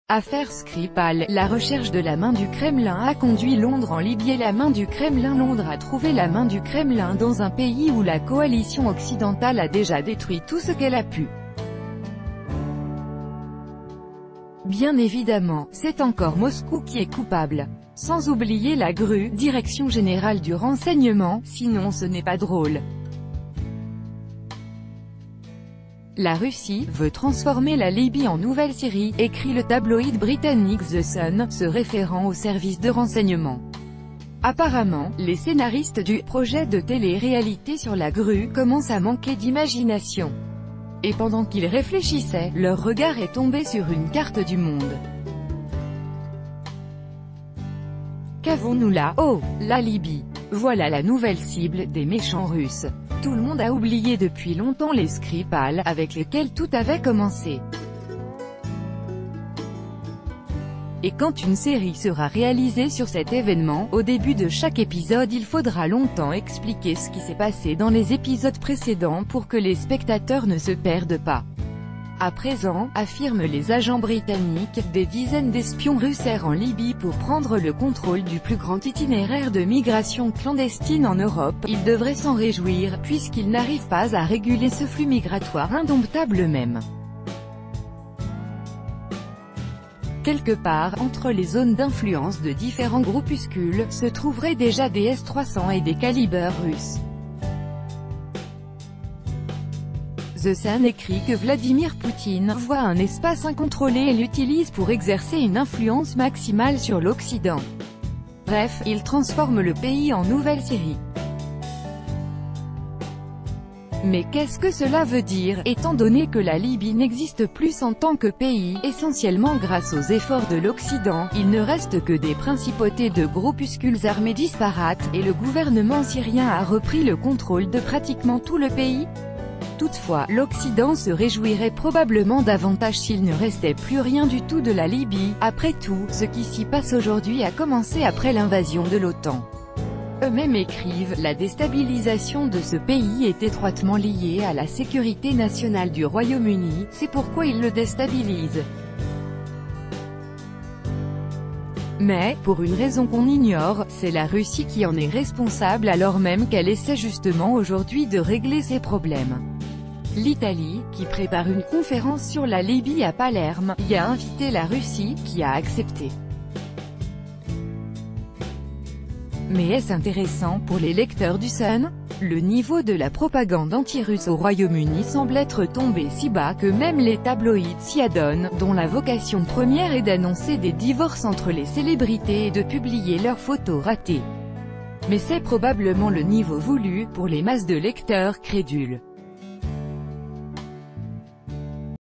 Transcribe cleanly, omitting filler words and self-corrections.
Affaire Skripal, la recherche de la main du Kremlin a conduit Londres en Libye et la main du Kremlin. Londres a trouvé la main du Kremlin dans un pays où la coalition occidentale a déjà détruit tout ce qu'elle a pu. Bien évidemment, c'est encore Moscou qui est coupable. Sans oublier la GRU, Direction Générale du Renseignement, sinon ce n'est pas drôle. La Russie veut transformer la Libye en nouvelle Syrie, écrit le tabloïd britannique The Sun, se référant au service de renseignement. Apparemment, les scénaristes du projet de télé-réalité sur la GRU commencent à manquer d'imagination. Et pendant qu'ils réfléchissaient, leur regard est tombé sur une carte du monde. Qu'avons-nous là? Oh, la Libye. Voilà la nouvelle cible des méchants russes. Tout le monde a oublié depuis longtemps les Skripal, avec lesquels tout avait commencé. Et quand une série sera réalisée sur cet événement, au début de chaque épisode il faudra longtemps expliquer ce qui s'est passé dans les épisodes précédents pour que les spectateurs ne se perdent pas. À présent, affirment les agents britanniques, des dizaines d'espions russes errent en Libye pour prendre le contrôle du plus grand itinéraire de migration clandestine en Europe. Ils devraient s'en réjouir, puisqu'ils n'arrivent pas à réguler ce flux migratoire indomptable même. Quelque part, entre les zones d'influence de différents groupuscules, se trouveraient déjà des S-300 et des calibers russes. The Sun écrit que Vladimir Poutine voit un espace incontrôlé et l'utilise pour exercer une influence maximale sur l'Occident. Bref, il transforme le pays en nouvelle Syrie. Mais qu'est-ce que cela veut dire, étant donné que la Libye n'existe plus en tant que pays, essentiellement grâce aux efforts de l'Occident, il ne reste que des principautés de groupuscules armés disparates, et le gouvernement syrien a repris le contrôle de pratiquement tout le pays? Toutefois, l'Occident se réjouirait probablement davantage s'il ne restait plus rien du tout de la Libye. Après tout, ce qui s'y passe aujourd'hui a commencé après l'invasion de l'OTAN. Eux-mêmes écrivent, la déstabilisation de ce pays est étroitement liée à la sécurité nationale du Royaume-Uni, c'est pourquoi ils le déstabilisent. Mais, pour une raison qu'on ignore, c'est la Russie qui en est responsable alors même qu'elle essaie justement aujourd'hui de régler ses problèmes. L'Italie, qui prépare une conférence sur la Libye à Palerme, y a invité la Russie, qui a accepté. Mais est-ce intéressant pour les lecteurs du Sun? Le niveau de la propagande anti-russe au Royaume-Uni semble être tombé si bas que même les tabloïds s'y adonnent, dont la vocation première est d'annoncer des divorces entre les célébrités et de publier leurs photos ratées. Mais c'est probablement le niveau voulu, pour les masses de lecteurs crédules.